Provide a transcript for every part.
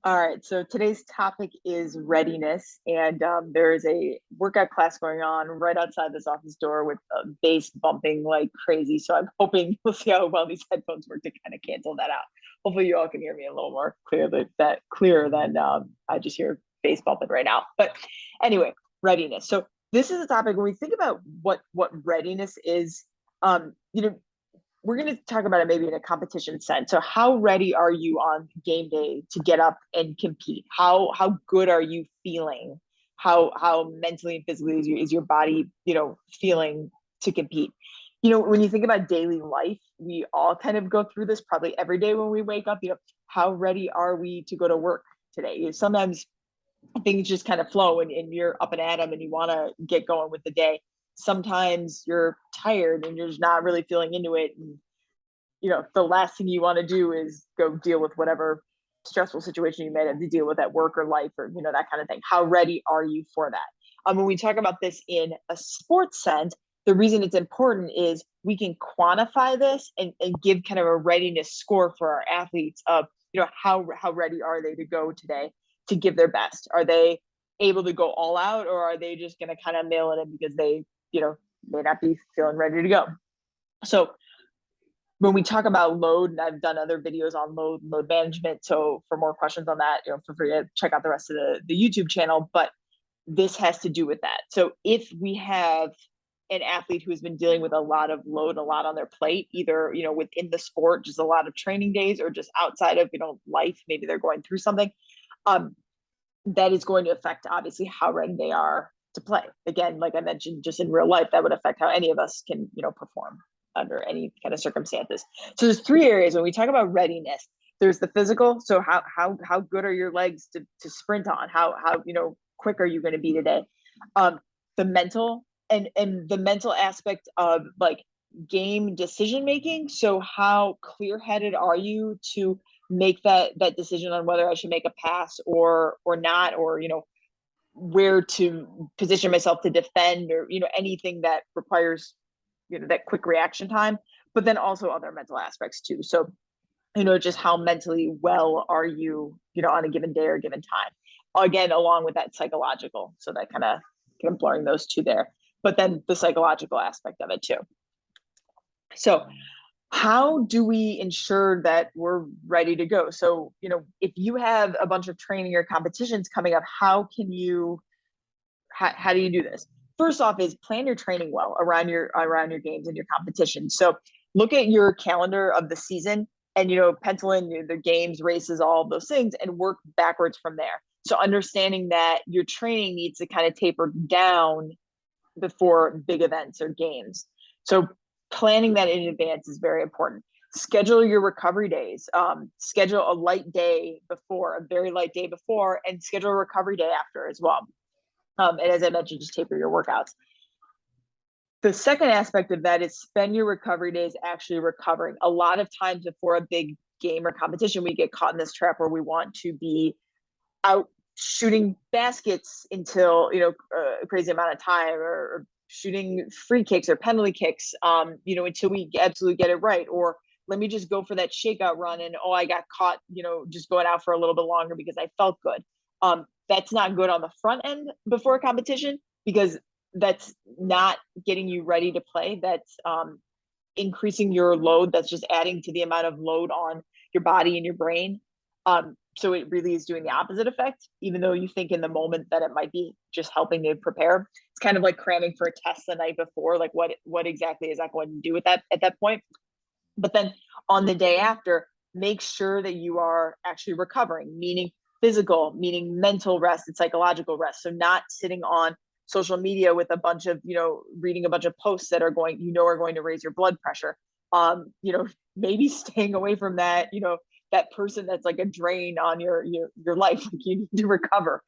All right, so today's topic is readiness, and there is a workout class going on right outside this office door with bass bumping like crazy. So I'm hoping we'll see how well these headphones work to kind of cancel that out. Hopefully, you all can hear me a little more clearly, that clearer than I just hear bass bumping right now. But anyway, readiness. So this is a topic when we think about what readiness is. You know, we're going to talk about it maybe in a competition sense. So how ready are you on game day to get up and compete? How good are you feeling? How mentally and physically is your body, feeling to compete? When you think about daily life, we all kind of go through this probably every day when we wake up. How ready are we to go to work today? Sometimes things just kind of flow and you're up and at 'em and you want to get going with the day. Sometimes you're tired and you're just not really feeling into it. And, the last thing you want to do is go deal with whatever stressful situation you may have to deal with at work or life or, that kind of thing. How ready are you for that? When we talk about this in a sports sense, the reason it's important is we can quantify this and give kind of a readiness score for our athletes of, how ready are they to go today to give their best? Are they able to go all out, or are they just going to kind of mail it in because they, may not be feeling ready to go? So when we talk about load, and I've done other videos on load management. So for more questions on that, feel free to check out the rest of the YouTube channel. But this has to do with that. So if we have an athlete who has been dealing with a lot of load, a lot on their plate, either, within the sport, just a lot of training days, or just outside of, life, maybe they're going through something, that is going to affect obviously how ready they are to play. Again, like I mentioned, just in real life, that would affect how any of us can, perform under any kind of circumstances. So there's three areas when we talk about readiness. There's the physical. So how good are your legs to sprint on? How quick are you going to be today? The mental and the mental aspect of like game decision making. So how clear headed are you to make that decision on whether I should make a pass or not, or where to position myself to defend, or anything that requires that quick reaction time. But then also other mental aspects too. So just how mentally well are you on a given day or a given time, again along with that psychological. So that kind of blurring those two there, but then the psychological aspect of it too. So how do we ensure that we're ready to go? So, if you have a bunch of training or competitions coming up, how do you do this? First off is plan your training well around your games and your competitions. So look at your calendar of the season and, pencil in the games, races, all of those things, and work backwards from there. So understanding that your training needs to kind of taper down before big events or games. So planning that in advance is very important. Schedule your recovery days. Schedule a light day before, a very light day before, and schedule a recovery day after as well. And as I mentioned, just taper your workouts. The second aspect of that is spend your recovery days actually recovering. A lot of times before a big game or competition, we get caught in this trap where we want to be out shooting baskets until, a crazy amount of time, or shooting free kicks or penalty kicks, until we absolutely get it right. Or let me just go for that shakeout run and, I got caught, just going out for a little bit longer because I felt good. That's not good on the front end before a competition, because that's not getting you ready to play. That's increasing your load. That's just adding to the amount of load on your body and your brain. So it really is doing the opposite effect, even though you think in the moment that it might be just helping to prepare. It's kind of like cramming for a test the night before. Like what exactly is that going to do with that at that point? But then on the day after, make sure that you are actually recovering, meaning physical, meaning mental rest and psychological rest. So not sitting on social media with a bunch of, reading a bunch of posts that are going to raise your blood pressure. Maybe staying away from that, that person that's like a drain on your life. Like you need to recover.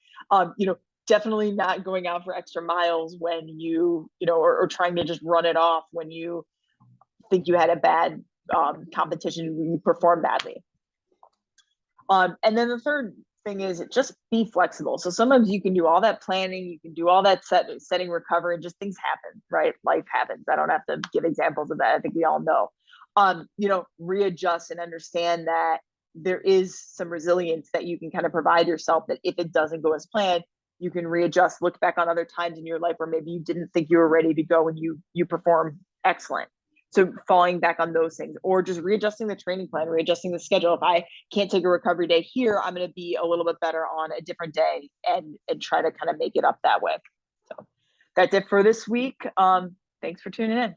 Definitely not going out for extra miles when or trying to just run it off when you think you had a bad competition, you perform badly. And then the third thing is just be flexible. So sometimes you can do all that planning, you can do all that setting recovery, and just things happen, right? Life happens. I don't have to give examples of that. I think we all know. Readjust and understand that there is some resilience that you can kind of provide yourself, that if it doesn't go as planned, you can readjust, look back on other times in your life where maybe you didn't think you were ready to go and you perform excellent. So falling back on those things, or just readjusting the training plan, readjusting the schedule. If I can't take a recovery day here, I'm going to be a little bit better on a different day, and try to kind of make it up that way. So that's it for this week. Thanks for tuning in.